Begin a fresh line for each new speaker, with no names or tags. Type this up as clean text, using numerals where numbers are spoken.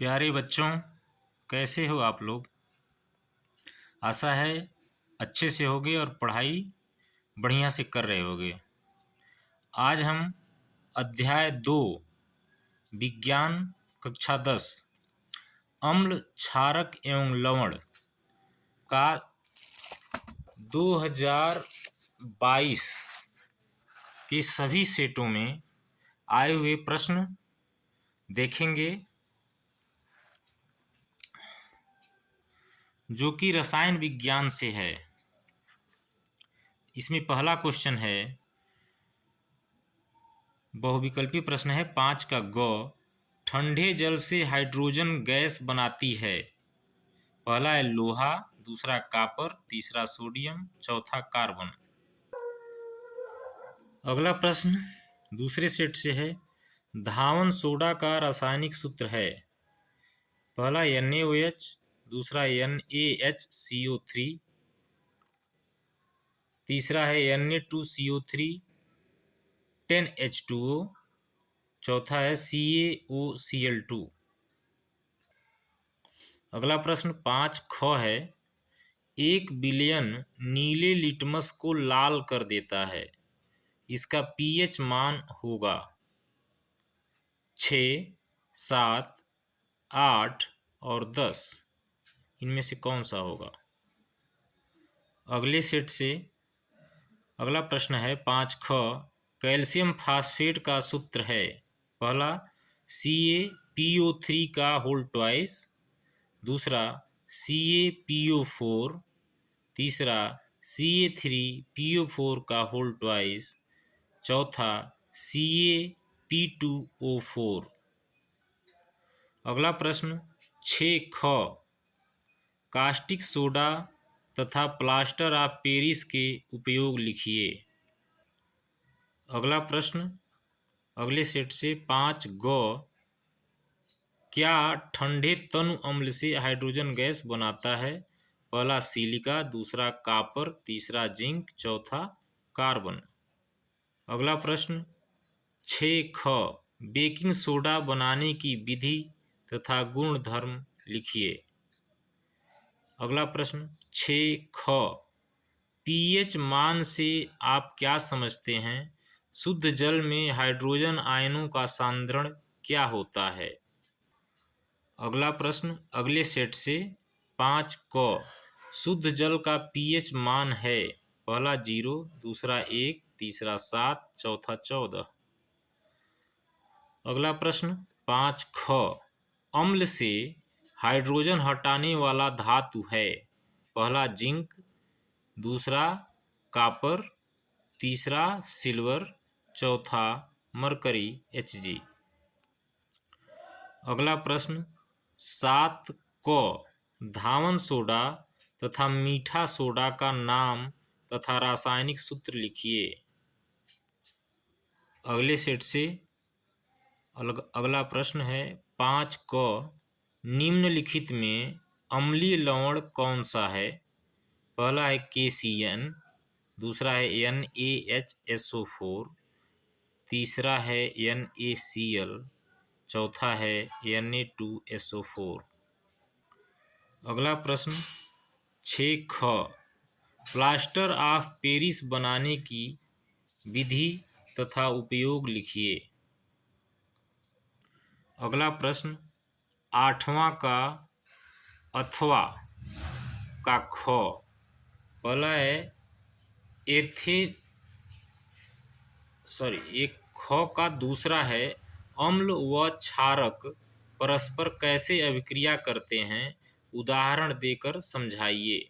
प्यारे बच्चों, कैसे हो आप लोग। आशा है अच्छे से होगे और पढ़ाई बढ़िया से कर रहे होगे। आज हम अध्याय 2 विज्ञान कक्षा 10 अम्ल क्षारक एवं लवण का 2022 के सभी सेटों में आए हुए प्रश्न देखेंगे, जो कि रसायन विज्ञान से है। इसमें पहला क्वेश्चन है, बहुविकल्पी प्रश्न है 5 का ग। ठंडे जल से हाइड्रोजन गैस बनाती है। पहला है लोहा, दूसरा कॉपर, तीसरा सोडियम, चौथा कार्बन। अगला प्रश्न दूसरे सेट से है, धावन सोडा का रासायनिक सूत्र है। पहला NaOH, दूसरा NaHCO3, तीसरा है Na2CO3 10H2O, चौथा है CaOCl2। अगला प्रश्न 5 ख है, 1 बिलियन नीले लिटमस को लाल कर देता है। इसका pH मान होगा 6, 7, 8 और 10। इनमें से कौन सा होगा। अगले सेट से अगला प्रश्न है 5 ख, कैल्शियम फास्फेट का सूत्र है। पहला CaPO3 का होल ट्वाइस, दूसरा CaPO4, तीसरा Ca3PO4 का होल ट्वाइस, चौथा Ca P2O4। अगला प्रश्न 6 ख, कास्टिक सोडा तथा प्लास्टर ऑफ पेरिस के उपयोग लिखिए। अगला प्रश्न अगले सेट से 5 ग, क्या ठंडे तनु अम्ल से हाइड्रोजन गैस बनाता है। पहला सिलिका, दूसरा कॉपर, तीसरा जिंक, चौथा कार्बन। अगला प्रश्न 6 ख, बेकिंग सोडा बनाने की विधि तथा गुण धर्म लिखिए। अगला प्रश्न 6 ख, pH मान से आप क्या समझते हैं। शुद्ध जल में हाइड्रोजन आयनों का सांद्रण क्या होता है। अगला प्रश्न अगले सेट से 5 क, शुद्ध जल का pH मान है। पहला 0, दूसरा 1, तीसरा 7, चौथा 14। अगला प्रश्न 5 ख, अम्ल से हाइड्रोजन हटाने वाला धातु है। पहला जिंक, दूसरा कॉपर, तीसरा सिल्वर, चौथा मरकरी Hg। अगला प्रश्न 7 क, धावन सोडा तथा मीठा सोडा का नाम तथा रासायनिक सूत्र लिखिए। अगले सेट से अगला प्रश्न है 5 क, निम्नलिखित में अम्लीय लवण कौन सा है। पहला है KCN, दूसरा है NaHSO4, तीसरा है NaCl, चौथा है Na2SO4। अगला प्रश्न 6 ख, प्लास्टर ऑफ पेरिस बनाने की विधि तथा उपयोग लिखिए। अगला प्रश्न 8वां का अथवा का ख, पहला है एक ख का दूसरा है, अम्ल व क्षारक परस्पर कैसे अभिक्रिया करते हैं, उदाहरण देकर समझाइए।